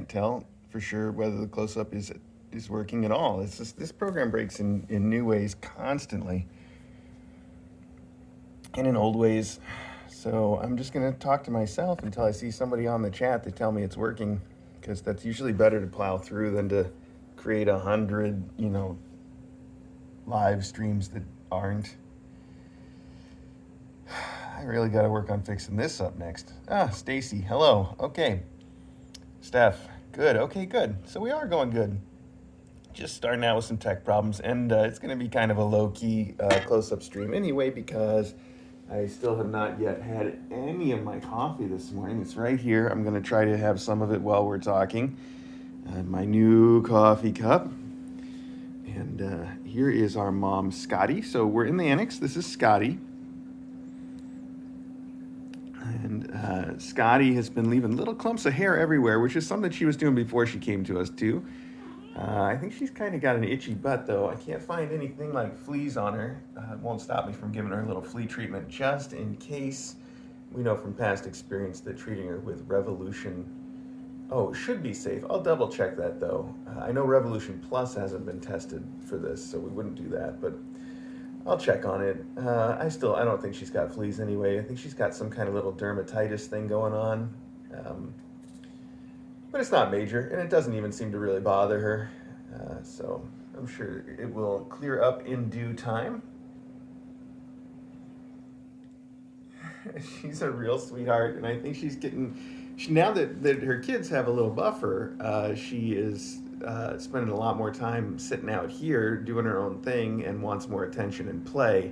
can't tell for sure whether the close-up is working at all. It's just this program breaks in new ways constantly and in old ways. So I'm just going to talk to myself until I see somebody on the chat to tell me it's working, because that's usually better to plow through than to create 100, live streams that aren't. I really got to work on fixing this up next. Stacy, hello. Okay. Steph, good. Okay, good. So we are going good. Just starting out with some tech problems, and it's going to be kind of a low-key close-up stream anyway, because I still have not yet had any of my coffee this morning. It's right here. I'm going to try to have some of it while we're talking. My new coffee cup. And here is our mom, Scotty. So we're in the annex. This is Scotty. And Scotty has been leaving little clumps of hair everywhere, which is something she was doing before she came to us, too. I think she's kind of got an itchy butt, though. I can't find anything like fleas on her. It won't stop me from giving her a little flea treatment, just in case. We know from past experience that treating her with Revolution, should be safe. I'll double check that, though. I know Revolution Plus hasn't been tested for this, so we wouldn't do that, but I'll check on it. I don't think she's got fleas anyway. I think she's got some kind of little dermatitis thing going on. But it's not major, and it doesn't even seem to really bother her. So I'm sure it will clear up in due time. She's a real sweetheart, and I think now that her kids have a little buffer, she is spending a lot more time sitting out here doing her own thing and wants more attention and play.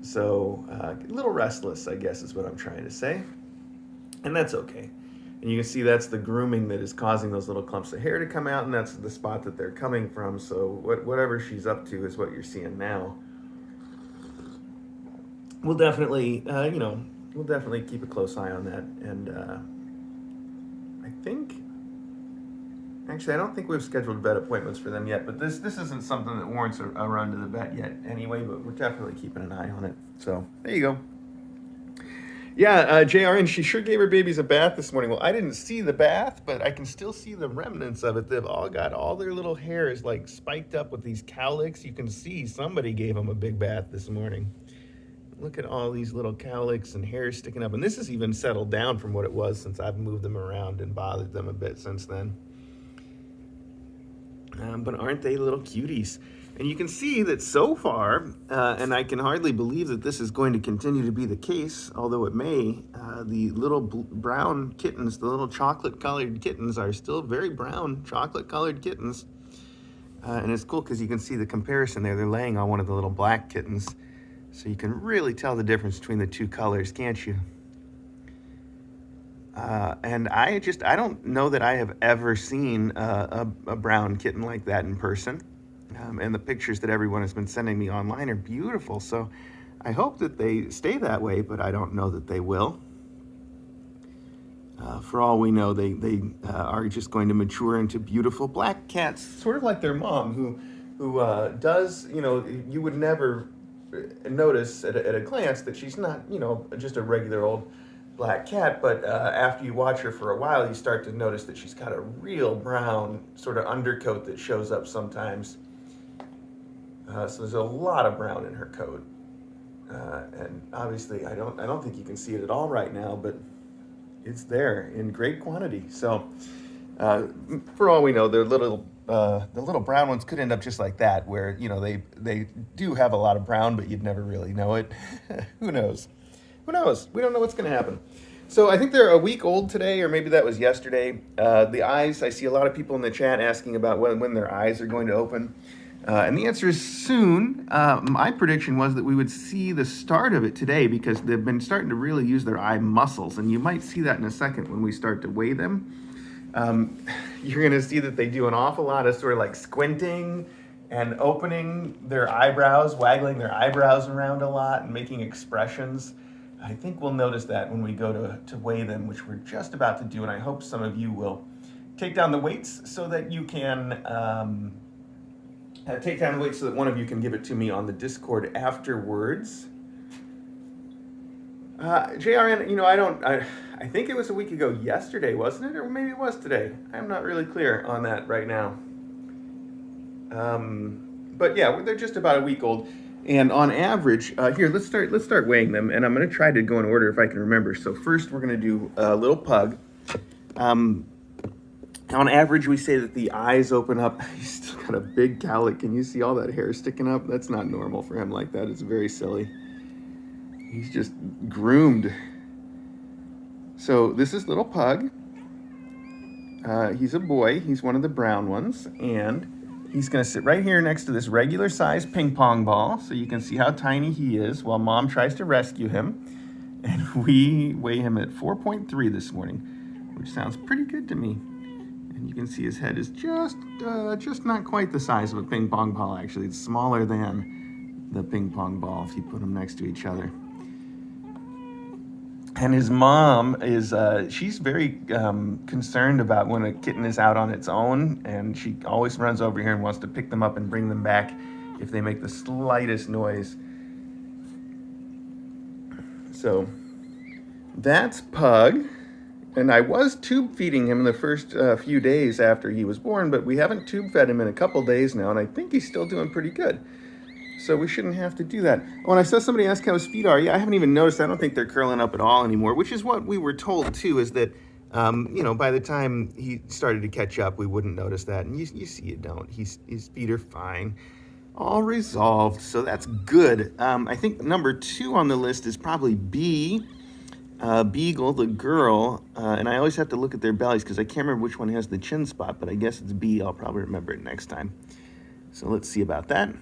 So a little restless, I guess, is what I'm trying to say. And that's okay. And you can see that's the grooming that is causing those little clumps of hair to come out, and that's the spot that they're coming from. So whatever she's up to is what you're seeing now. We'll definitely, keep a close eye on that. And I don't think we've scheduled vet appointments for them yet, but this isn't something that warrants a run to the vet yet anyway, but we're definitely keeping an eye on it. So there you go. Yeah, JRN, she sure gave her babies a bath this morning. Well, I didn't see the bath, but I can still see the remnants of it. They've all got all their little hairs like spiked up with these cowlicks. You can see somebody gave them a big bath this morning. Look at all these little cowlicks and hairs sticking up. And this has even settled down from what it was since I've moved them around and bothered them a bit since then. But aren't they little cuties? And you can see that so far, and I can hardly believe that this is going to continue to be the case, although it may, the little brown kittens, the little chocolate-colored kittens are still very brown, chocolate-colored kittens. And it's cool because you can see the comparison there. They're laying on one of the little black kittens. So you can really tell the difference between the two colors, can't you? And I don't know that I have ever seen a brown kitten like that in person. And the pictures that everyone has been sending me online are beautiful. So I hope that they stay that way, but I don't know that they will. For all we know, they are just going to mature into beautiful black cats, sort of like their mom, who does, you would never notice at a glance that she's not, just a regular old black cat, but after you watch her for a while, you start to notice that she's got a real brown sort of undercoat that shows up sometimes. So there's a lot of brown in her coat, and obviously I don't think you can see it at all right now, but it's there in great quantity. So for all we know, the little brown ones could end up just like that, where they do have a lot of brown, but you'd never really know it. Who knows? We don't know what's going to happen. So I think they're a week old today, or maybe that was yesterday. The eyes, I see a lot of people in the chat asking about when their eyes are going to open. And the answer is soon. My prediction was that we would see the start of it today, because they've been starting to really use their eye muscles. And you might see that in a second when we start to weigh them. You're going to see that they do an awful lot of sort of like squinting and opening their eyebrows, waggling their eyebrows around a lot and making expressions. I think we'll notice that when we go to weigh them, which we're just about to do. And I hope some of you will take down the weights so that you can take down the weights so that one of you can give it to me on the Discord afterwards. JRN, I think it was a week ago yesterday, wasn't it? Or maybe it was today. I'm not really clear on that right now. But yeah, they're just about a week old. And on average, here, let's start weighing them. And I'm going to try to go in order if I can remember. So first we're going to do a little pug. On average, we say that the eyes open up. He's still got a big cowlick. Can you see all that hair sticking up? That's not normal for him like that. It's very silly. He's just groomed. So this is little pug. He's a boy. He's one of the brown ones. And he's going to sit right here next to this regular size ping pong ball. So you can see how tiny he is while Mom tries to rescue him. And we weigh him at 4.3 this morning, which sounds pretty good to me. And you can see his head is just not quite the size of a ping pong ball, actually. It's smaller than the ping pong ball if you put them next to each other. And his mom is, she's very concerned about when a kitten is out on its own, and she always runs over here and wants to pick them up and bring them back if they make the slightest noise. So that's Pug. And I was tube feeding him the first few days after he was born, but we haven't tube fed him in a couple days now, and I think he's still doing pretty good. So we shouldn't have to do that. When I saw somebody ask how his feet are, yeah, I haven't even noticed. I don't think they're curling up at all anymore, which is what we were told too, is that, by the time he started to catch up, we wouldn't notice that. And you see you don't. His feet are fine. All resolved, so that's good. I think number 2 on the list is probably B. Beagle, the girl, and I always have to look at their bellies because I can't remember which one has the chin spot, but I guess it's B. I'll probably remember it next time. So let's see about that.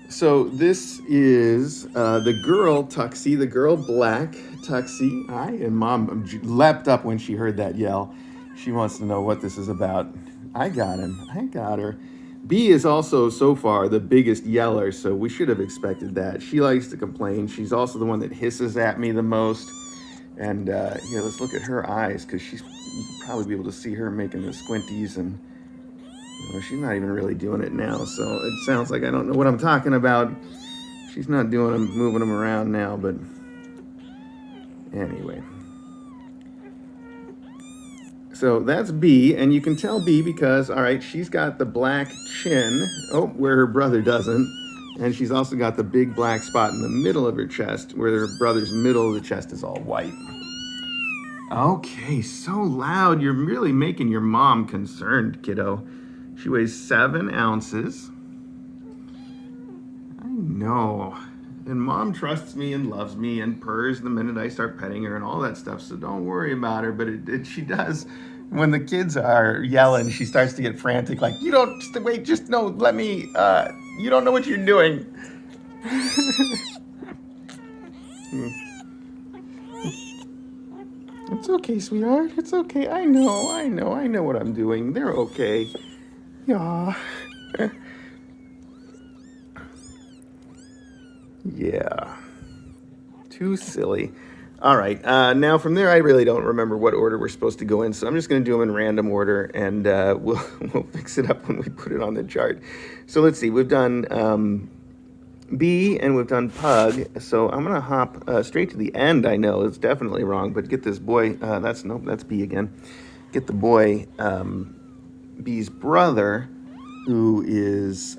So this is the girl, Tuxie, the girl Black, Tuxie. And Mom leapt up when she heard that yell. She wants to know what this is about. I got him. I got her. B is also, so far, the biggest yeller, so we should have expected that. She likes to complain. She's also the one that hisses at me the most. And here, let's look at her eyes, because you can probably be able to see her making the squinties, and she's not even really doing it now, so it sounds like I don't know what I'm talking about. She's not doing them, moving them around now, but anyway. So that's B, and you can tell B because, all right, she's got the black chin, where her brother doesn't, and she's also got the big black spot in the middle of her chest, where her brother's middle of the chest is all white. Okay, so loud. You're really making your mom concerned, kiddo. She weighs 7 ounces. I know. And Mom trusts me and loves me and purrs the minute I start petting her and all that stuff, so don't worry about her. But she does, when the kids are yelling, she starts to get frantic, like, you don't, wait, just no, let me, you don't know what you're doing. It's okay, sweetheart. It's okay. I know what I'm doing. They're okay. Yeah. Yeah. Too silly. All right. Now from there, I really don't remember what order we're supposed to go in, so I'm just going to do them in random order, and we'll fix it up when we put it on the chart. So let's see. We've done B and we've done Pug. So I'm going to hop straight to the end. I know it's definitely wrong, but get this boy. That's B again. Get the boy. B's brother, who is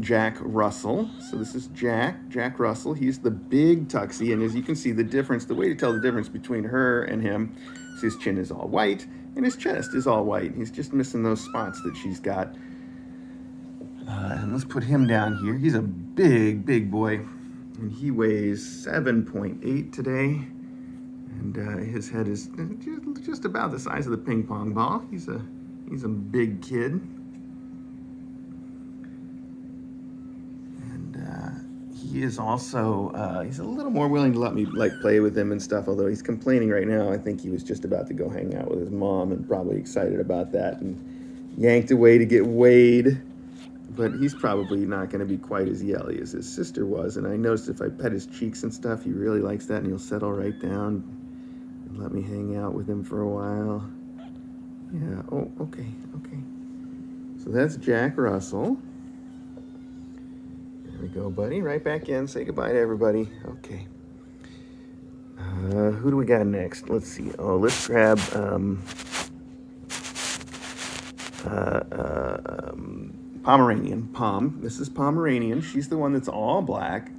Jack Russell. So this is Jack Russell. He's the big Tuxie, and as you can see, the way to tell the difference between her and him is his chin is all white, and his chest is all white. He's just missing those spots that she's got. And let's put him down here. He's a big boy, and he weighs 7.8 today. And his head is just about the size of the ping pong ball. He's a big kid. And he is also, he's a little more willing to let me play with him and stuff, although he's complaining right now. I think he was just about to go hang out with his mom and probably excited about that and yanked away to get weighed. But he's probably not going to be quite as yelly as his sister was. And I noticed if I pet his cheeks and stuff, he really likes that, and he'll settle right down and let me hang out with him for a while. Yeah, okay. So that's Jack Russell. There we go, buddy. Right back in. Say goodbye to everybody. Okay. Who do we got next? Let's see. Oh, let's grab Pomeranian, Pom. This is Pomeranian. She's the one that's all black,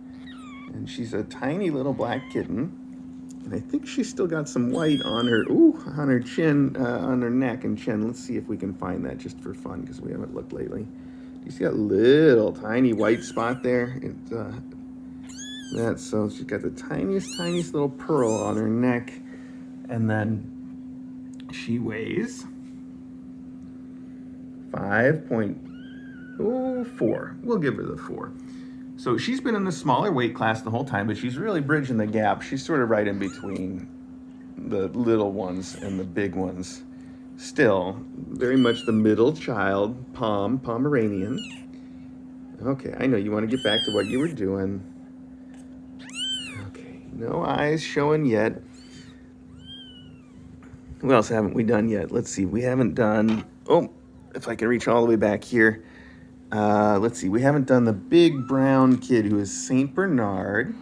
and she's a tiny little black kitten. And I think she's still got some white on her, on her chin, on her neck and chin. Let's see if we can find that just for fun, because we haven't looked lately. You see that little tiny white spot there? So she's got the tiniest little pearl on her neck, and then she weighs 5.4. We'll give her the 4. So she's been in the smaller weight class the whole time, but she's really bridging the gap. She's sort of right in between the little ones and the big ones. Still, very much the middle child, Pomeranian. Okay, I know you want to get back to what you were doing. Okay, no eyes showing yet. Who else haven't we done yet? Let's see, we haven't done, if I can reach all the way back here. Let's see, we haven't done the big brown kid who is Saint Bernard.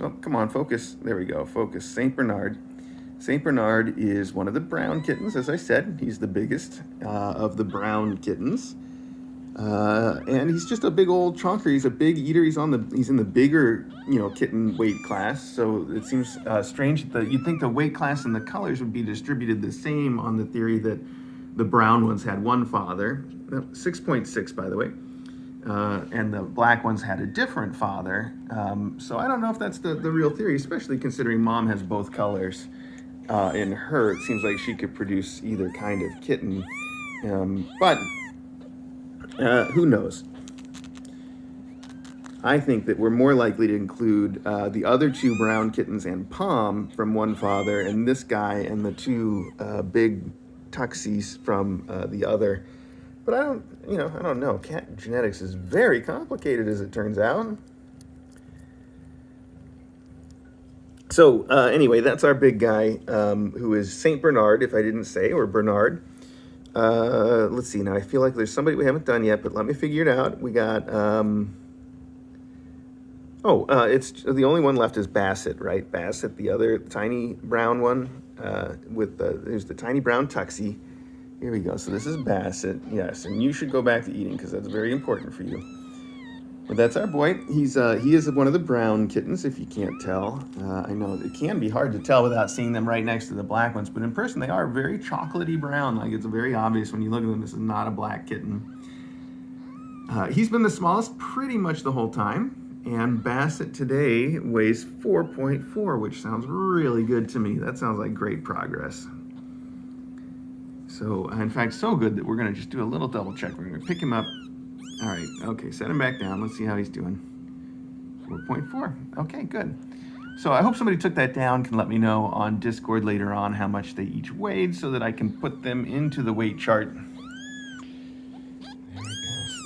Oh, come on, focus. There we go, focus. Saint Bernard. Saint Bernard is one of the brown kittens, as I said. He's the biggest of the brown kittens. And he's just a big old chunker. He's a big eater. He's in the bigger, kitten weight class. So it seems strange that you'd think the weight class and the colors would be distributed the same on the theory that the brown ones had one father, 6.6 by the way, and the black ones had a different father. So I don't know if that's the real theory, especially considering mom has both colors in her. It seems like she could produce either kind of kitten, but who knows? I think that we're more likely to include the other 2 brown kittens and Pom from one father, and this guy and the 2 big tuxies from the other. But I don't know. Cat genetics is very complicated, as it turns out. So anyway, that's our big guy, who is Saint Bernard, if I didn't say, or Bernard. Let's see. Now I feel like there's somebody we haven't done yet, but let me figure it out. We got. It's the only one left is Basset, right? Basset, the other tiny brown one. There's the tiny brown tuxie. Here we go. So this is Basset, yes, and you should go back to eating because that's very important for you. But that's our boy. He is one of the brown kittens, if you can't tell. I know it can be hard to tell without seeing them right next to the black ones, but in person they are very chocolatey brown. Like, it's very obvious when you look at them. This is not a black kitten. He's been the smallest pretty much the whole time. And Basset today weighs 4.4, which sounds really good to me. That sounds like great progress. So, in fact, so good that we're going to just do a little double check. We're going to pick him up. All right, okay, set him back down. Let's see how he's doing. 4.4. Okay, good. So I hope somebody took that down, can let me know on Discord later on how much they each weighed so that I can put them into the weight chart.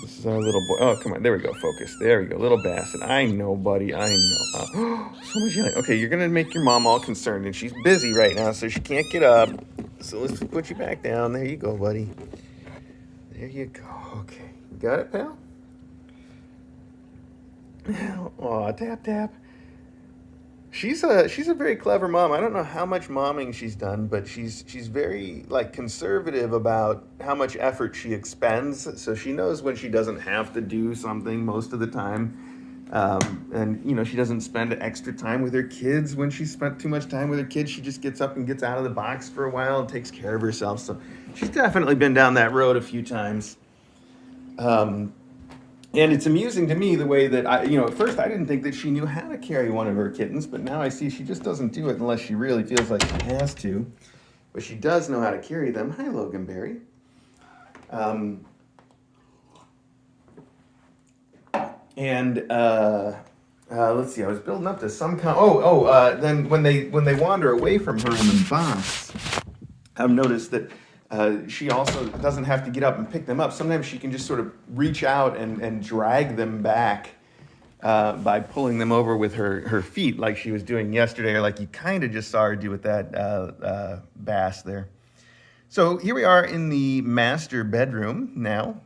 This is our little boy. Oh, come on. There we go. Focus. There we go. Little Basset. I know, buddy. I know. So much yelling. Okay, you're going to make your mom all concerned, and she's busy right now, so she can't get up. So let's put you back down. There you go, buddy. There you go. Okay. You got it, pal? Aw, tap, tap. She's a very clever mom. I don't know how much momming she's done, but she's very conservative about how much effort she expends. So she knows when she doesn't have to do something most of the time, and she doesn't spend extra time with her kids. When she's spent too much time with her kids, she just gets up and gets out of the box for a while and takes care of herself. So she's definitely been down that road a few times. And it's amusing to me the way that at first I didn't think that she knew how to carry one of her kittens, but now I see she just doesn't do it unless she really feels like she has to. But she does know how to carry them. Hi, Loganberry. Let's see. I was building up to some kind. Then when they wander away from her in the box, I've noticed that. She also doesn't have to get up and pick them up. Sometimes she can just sort of reach out and drag them back by pulling them over with her feet like she was doing yesterday, or like you kind of just saw her do with that bass there. So here we are in the master bedroom now,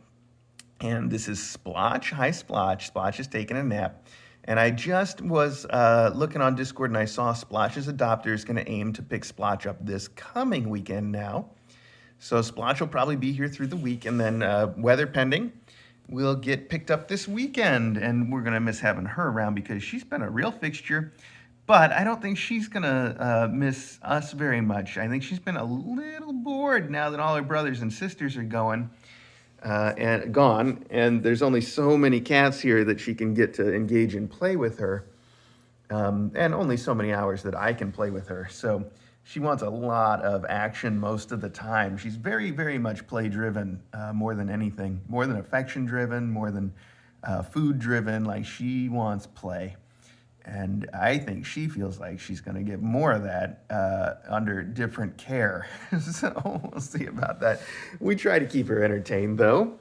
and this is Splotch. Hi, Splotch. Splotch is taking a nap. And I just was looking on Discord and I saw Splotch's adopter is going to aim to pick Splotch up this coming weekend now. So Splotch will probably be here through the week, and then weather pending, will get picked up this weekend. And we're going to miss having her around because she's been a real fixture. But I don't think she's going to miss us very much. I think she's been a little bored now that all her brothers and sisters are going. And gone, and there's only so many cats here that she can get to engage and play with her, and only so many hours that I can play with her. So she wants a lot of action most of the time. She's very, very much play-driven, more than anything, more than affection-driven, more than food-driven. Like, she wants play. And I think she feels like she's going to get more of that under different care. So we'll see about that. We try to keep her entertained, though.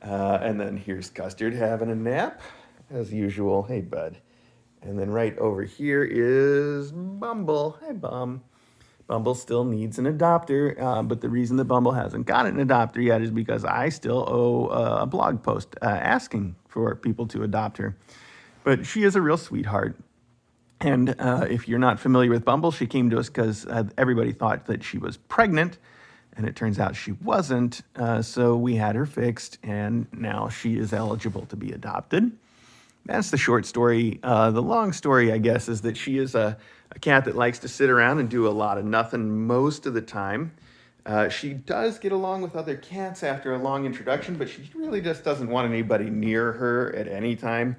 And then here's Custard having a nap, as usual. Hey, bud. And then right over here is Bumble. Hi, Bum. Bumble still needs an adopter, but the reason that Bumble hasn't got an adopter yet is because I still owe a blog post asking for people to adopt her. But she is a real sweetheart. And if you're not familiar with Bumble, she came to us because everybody thought that she was pregnant, and it turns out she wasn't. So we had her fixed, and now she is eligible to be adopted. That's the short story. The long story, I guess, is that she is a cat that likes to sit around and do a lot of nothing most of the time. She does get along with other cats after a long introduction, but she really just doesn't want anybody near her at any time.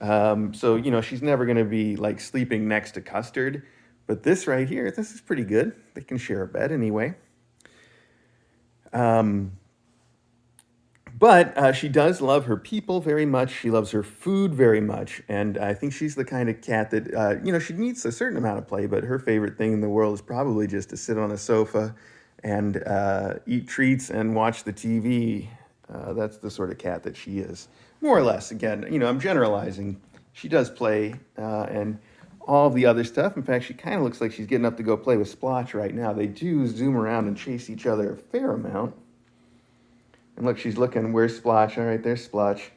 So, you know, she's never going to be like sleeping next to Custard. But this right here, this is pretty good. They can share a bed anyway. But she does love her people very much. She loves her food very much. And I think she's the kind of cat that, you know, she needs a certain amount of play, but her favorite thing in the world is probably just to sit on a sofa and eat treats and watch the TV. That's the sort of cat that she is. More or less, again, you know, I'm generalizing. She does play and all the other stuff. In fact, she kind of looks like she's getting up to go play with Splotch right now. They do zoom around and chase each other a fair amount. And look, she's looking, where's Splotch? All right, there's Splotch.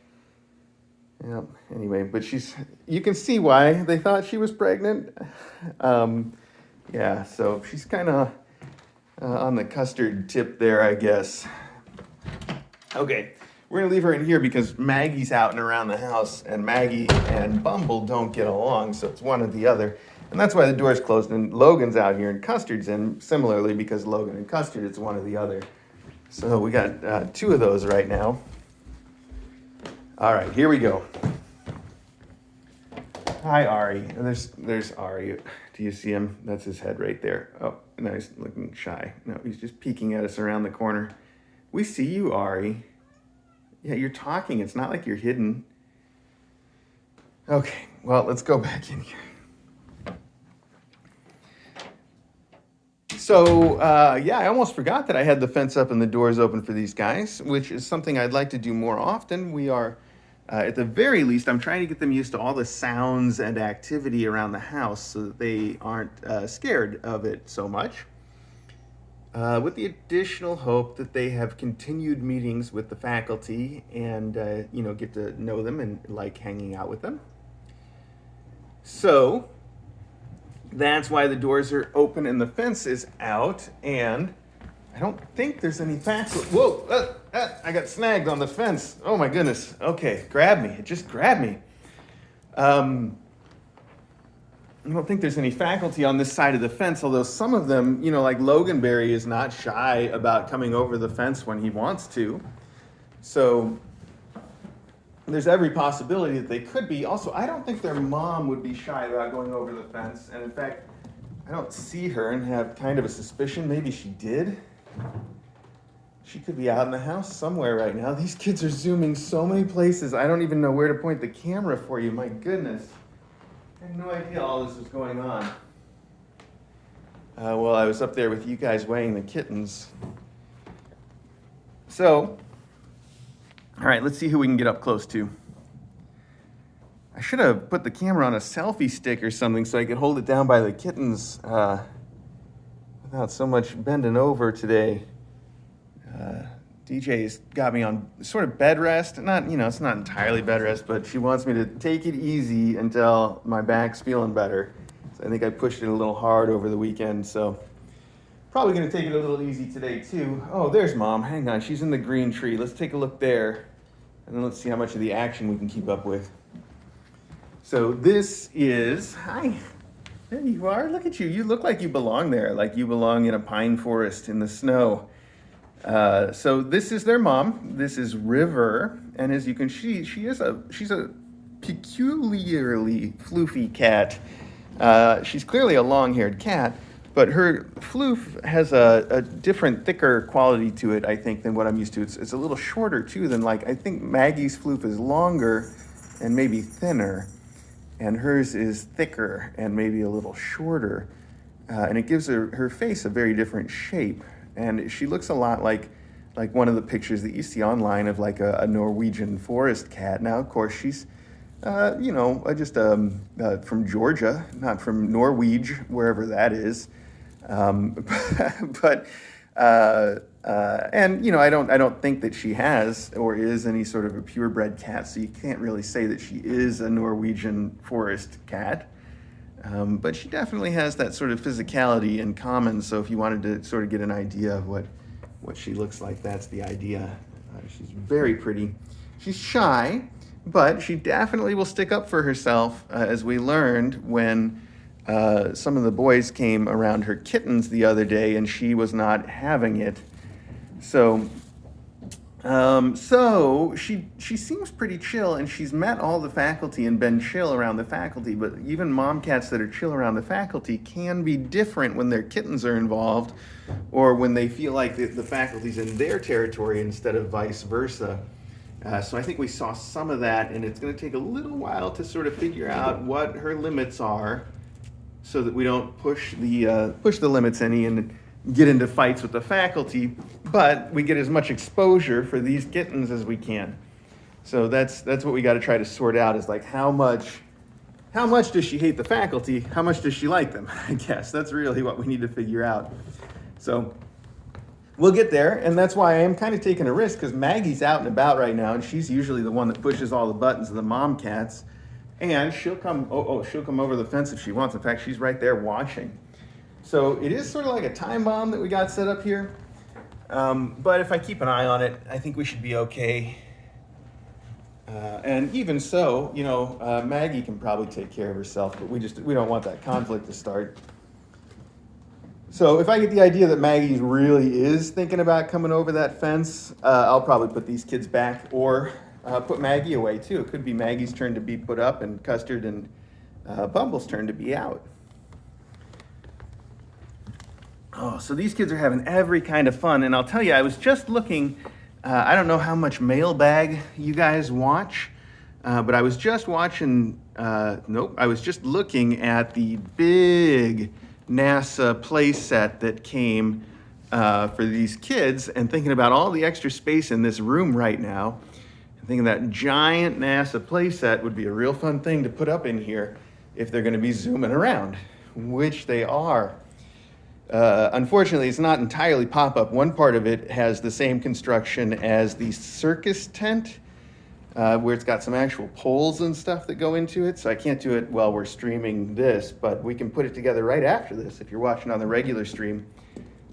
Yep, anyway, but you can see why they thought she was pregnant. Yeah, so she's kind of on the Custard tip there, I guess. Okay, we're going to leave her in here because Maggie's out and around the house, and Maggie and Bumble don't get along, so it's one or the other. And that's why the door's closed, and Logan's out here, and Custard's in, similarly, because Logan and Custard, it's one or the other. So we got two of those right now. All right, here we go. Hi, Ari. And there's Ari. Do you see him? That's his head right there. Oh, no, he's looking shy. No, he's just peeking at us around the corner. We see you, Ari. Yeah, you're talking. It's not like you're hidden. Okay, well, let's go back in here. So, yeah, I almost forgot that I had the fence up and the doors open for these guys, which is something I'd like to do more often. We are, at the very least, I'm trying to get them used to all the sounds and activity around the house so that they aren't scared of it so much. With the additional hope that they have continued meetings with the faculty and, you know, get to know them and like hanging out with them. So that's why the doors are open and the fence is out, and I don't think there's any faculty. Whoa, I got snagged on the fence. Oh my goodness. Okay, grab me. It just grabbed me. I don't think there's any faculty on this side of the fence, although some of them, you know, like Loganberry is not shy about coming over the fence when he wants to. So there's every possibility that they could be. Also, I don't think their mom would be shy about going over the fence. And in fact, I don't see her and have kind of a suspicion maybe she did. She could be out in the house somewhere right now. These kids are zooming so many places. I don't even know where to point the camera for you. My goodness. I had no idea all this was going on. Well, I was up there with you guys weighing the kittens. So, all right, let's see who we can get up close to. I should have put the camera on a selfie stick or something so I could hold it down by the kittens without so much bending over today. DJ's got me on sort of bed rest. Not, it's not entirely bed rest, but she wants me to take it easy until my back's feeling better. So I think I pushed it a little hard over the weekend, so probably gonna take it a little easy today too. Oh, there's Mom. Hang on, she's in the green tree. Let's take a look there, and then let's see how much of the action we can keep up with. So this is, hi, there you are. Look at you. You look like you belong there, like you belong in a pine forest in the snow. So this is their mom. This is River, and as you can see, she's a peculiarly floofy cat. She's clearly a long-haired cat, but her floof has a different, thicker quality to it, I think, than what I'm used to. It's a little shorter too than, like, I think Maggie's floof is longer and maybe thinner, and hers is thicker and maybe a little shorter, and it gives her face a very different shape. And she looks a lot like one of the pictures that you see online of like a Norwegian forest cat. Now, of course, she's, just from Georgia, not from Norwich, wherever that is. But I don't think that she has or is any sort of a purebred cat, so you can't really say that she is a Norwegian forest cat. But she definitely has that sort of physicality in common, so if you wanted to sort of get an idea of what she looks like, that's the idea. She's very pretty. She's shy, but she definitely will stick up for herself, as we learned when some of the boys came around her kittens the other day and she was not having it. So she seems pretty chill, and she's met all the faculty and been chill around the faculty, but even mom cats that are chill around the faculty can be different when their kittens are involved or when they feel like the faculty's in their territory instead of vice versa. So I think we saw some of that, and it's going to take a little while to sort of figure out what her limits are so that we don't push the limits any and get into fights with the faculty, but we get as much exposure for these kittens as we can. So that's what we got to try to sort out, is like how much does she hate the faculty? How much does she like them? I guess that's really what we need to figure out. So we'll get there, and that's why I am kind of taking a risk, because Maggie's out and about right now, and she's usually the one that pushes all the buttons of the mom cats, and she'll come over the fence if she wants. In fact, she's right there watching. So it is sort of like a time bomb that we got set up here. But if I keep an eye on it, I think we should be okay. And even so, Maggie can probably take care of herself, but we don't want that conflict to start. So if I get the idea that Maggie really is thinking about coming over that fence, I'll probably put these kids back, or put Maggie away too. It could be Maggie's turn to be put up and Custard and Bumble's turn to be out. Oh, so these kids are having every kind of fun. And I'll tell you, I was just looking, I don't know how much Mailbag you guys watch, but I was just watching, I was just looking at the big NASA play set that came for these kids, and thinking about all the extra space in this room right now. And thinking that giant NASA play set would be a real fun thing to put up in here if they're going to be zooming around, which they are. Unfortunately, it's not entirely pop-up. One part of it has the same construction as the circus tent, where it's got some actual poles and stuff that go into it. So I can't do it while we're streaming this, but we can put it together right after this. If you're watching on the regular stream,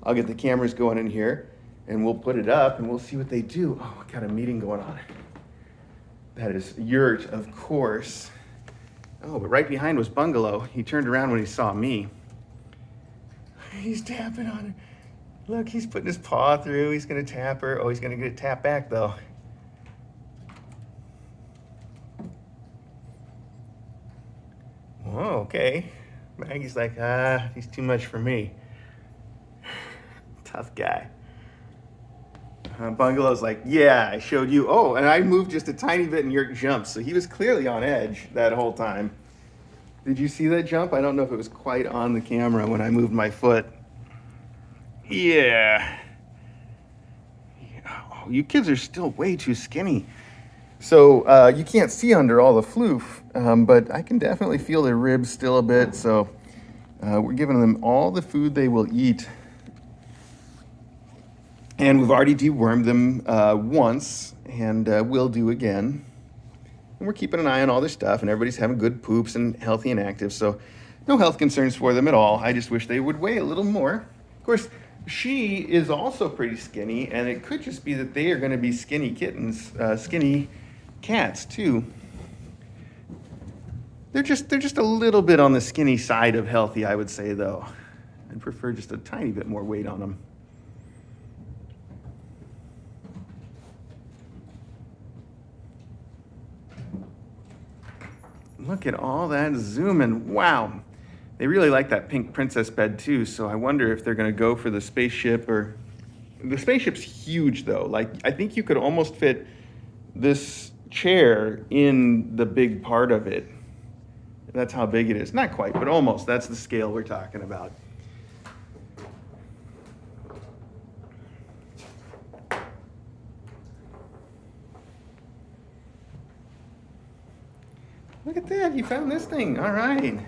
I'll get the cameras going in here, and we'll put it up, and we'll see what they do. Oh, I got a meeting going on. That is Yurt, of course. Oh, but right behind was Bungalow. He turned around when he saw me. He's tapping on her. Look, he's putting his paw through. He's going to tap her. Oh, he's going to get a tap back, though. Oh, okay. Maggie's like, he's too much for me. Tough guy. Bungalow's like, yeah, I showed you. Oh, and I moved just a tiny bit and Yurt jumped. So he was clearly on edge that whole time. Did you see that jump? I don't know if it was quite on the camera when I moved my foot. Yeah. Oh, you kids are still way too skinny. So you can't see under all the floof, but I can definitely feel their ribs still a bit. So we're giving them all the food they will eat. And we've already dewormed them once, and will do again. And we're keeping an eye on all their stuff, and everybody's having good poops and healthy and active, so no health concerns for them at all. I just wish they would weigh a little more. Of course, she is also pretty skinny, and it could just be that they are going to be skinny kittens, skinny cats too. They're just a little bit on the skinny side of healthy, I would say, though. I'd prefer just a tiny bit more weight on them. Look at all that zooming. Wow. They really like that pink princess bed too, so I wonder if they're going to go for the spaceship or... The spaceship's huge though. Like, I think you could almost fit this chair in the big part of it. That's how big it is. Not quite, but almost. That's the scale we're talking about. Look at that, you found this thing. All right.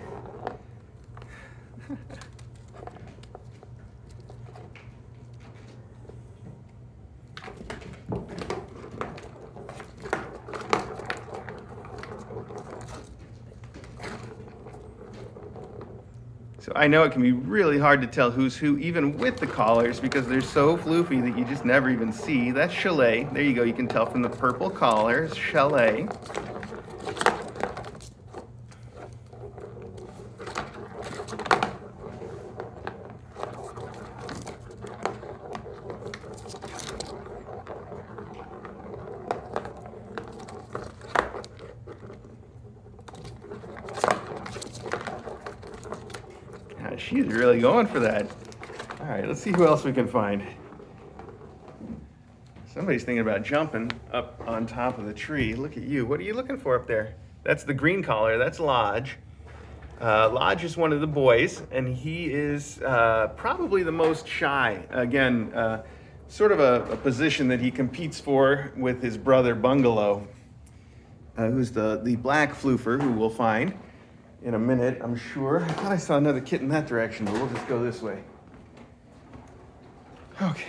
So I know it can be really hard to tell who's who, even with the collars, because they're so floofy that you just never even see. That's Chalet. There you go. You can tell from the purple collar. It's Chalet. She's really going for that. All right, let's see who else we can find. Somebody's thinking about jumping up on top of the tree. Look at you. What are you looking for up there? That's the green collar. That's Lodge. Lodge is one of the boys, and he is probably the most shy. Again, sort of a position that he competes for with his brother Bungalow, who's the black floofer, who we'll find in a minute, I'm sure. I thought I saw another kitten that direction, but we'll just go this way. Okay.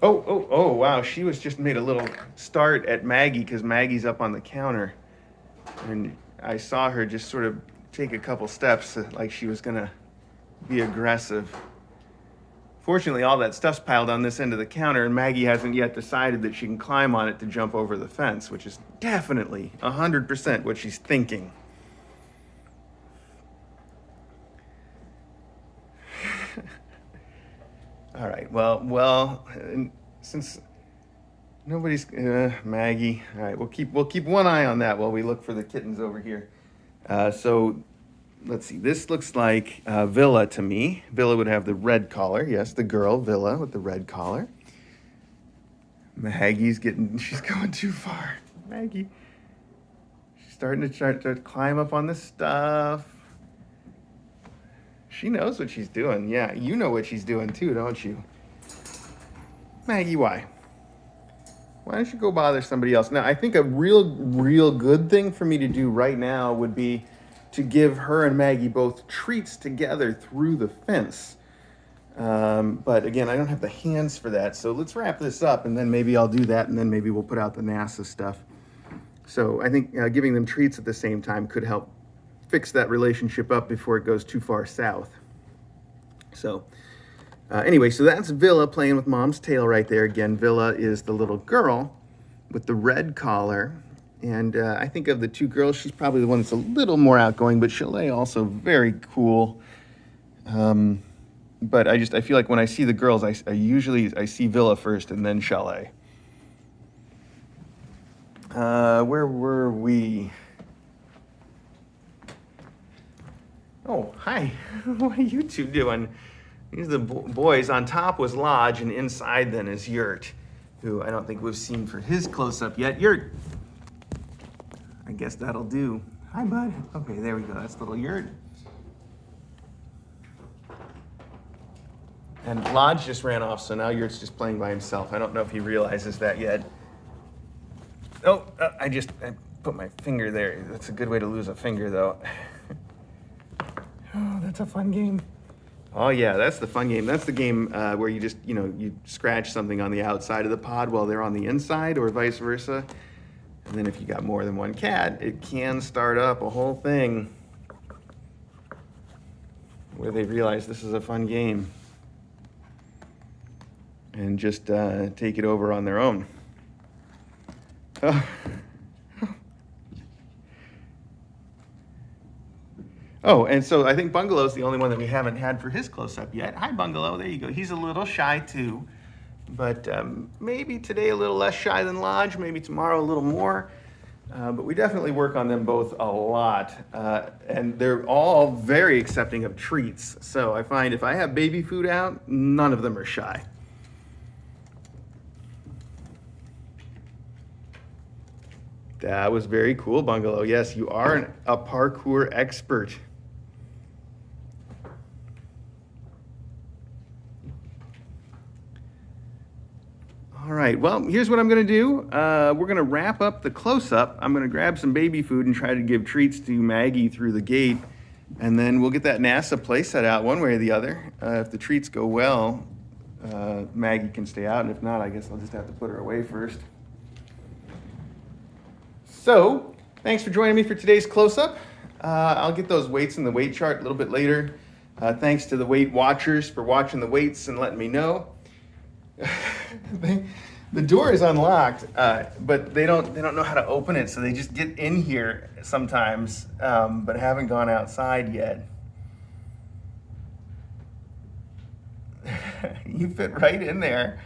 Oh, wow. She was just made a little start at Maggie because Maggie's up on the counter. And I saw her just sort of take a couple steps like she was going to be aggressive. Fortunately, all that stuff's piled on this end of the counter, and Maggie hasn't yet decided that she can climb on it to jump over the fence, which is definitely 100% what she's thinking. All right, well, since nobody's Maggie. All right, we'll keep one eye on that while we look for the kittens over here. So let's see. This looks like Villa to me. Villa would have the red collar. Yes, the girl Villa with the red collar. Maggie's she's going too far. Maggie, she's starting to climb up on this stuff. She knows what she's doing. Yeah, you know what she's doing too, don't you? Maggie, why? Why don't you go bother somebody else? Now, I think a real good thing for me to do right now would be to give her and Maggie both treats together through the fence. But again, I don't have the hands for that. So let's wrap this up, and then maybe I'll do that, and then maybe we'll put out the NASA stuff. So I think giving them treats at the same time could help fix that relationship up before it goes too far south. So anyway, so that's Villa playing with Mom's tail right there. Again, Villa is the little girl with the red collar. And I think of the two girls, she's probably the one that's a little more outgoing, but Chalet also very cool. But I feel like when I see the girls, I usually see Villa first and then Chalet. Where were we? Oh, hi. What are you two doing? These are the boys. On top was Lodge, and inside then is Yurt, who I don't think we've seen for his close-up yet. Yurt. I guess that'll do. Hi, bud. Okay, there we go. That's little Yurt. And Lodge just ran off, so now Yurt's just playing by himself. I don't know if he realizes that yet. Oh, I put my finger there. That's a good way to lose a finger, though. Oh, that's a fun game. Oh yeah, that's the fun game. That's the game where you just, you scratch something on the outside of the pod while they're on the inside, or vice versa. And then if you got more than one cat, it can start up a whole thing where they realize this is a fun game and just take it over on their own. Oh. Oh, and so I think Bungalow's the only one that we haven't had for his close-up yet. Hi, Bungalow. There you go. He's a little shy, too. But maybe today a little less shy than Lodge. Maybe tomorrow a little more. But we definitely work on them both a lot. And they're all very accepting of treats. So I find if I have baby food out, none of them are shy. That was very cool, Bungalow. Yes, you are a parkour expert. All right, well, here's what I'm going to do. We're going to wrap up the close-up. I'm going to grab some baby food and try to give treats to Maggie through the gate, and then we'll get that NASA playset out one way or the other. If the treats go well, Maggie can stay out, and if not, I guess I'll just have to put her away first. So, thanks for joining me for today's close-up. I'll get those weights in the weight chart a little bit later. Thanks to the Weight Watchers for watching the weights and letting me know. The door is unlocked, but they don't know how to open it, so they just get in here sometimes, but haven't gone outside yet. You fit right in there,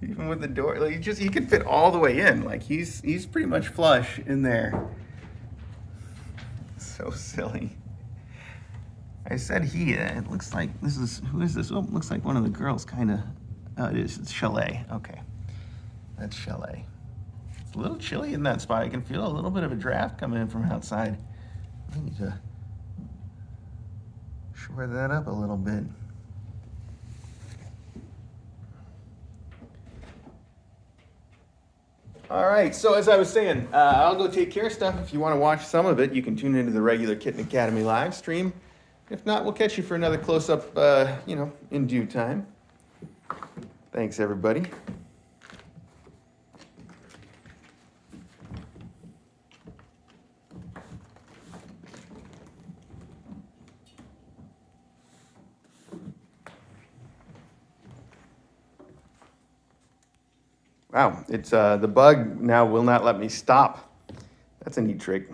even with the door. Like he could fit all the way in. Like he's pretty much flush in there. So silly. I said he. It looks like who is this? Oh, it looks like one of the girls, kind of. Oh, it is. It's Chalet. Okay. That's Chalet. It's a little chilly in that spot. I can feel a little bit of a draft coming in from outside. I need to shore that up a little bit. All right, so as I was saying, I'll go take care of stuff. If you want to watch some of it, you can tune into the regular Kitten Academy live stream. If not, we'll catch you for another close-up, in due time. Thanks, everybody. Wow, it's the bug now will not let me stop. That's a neat trick.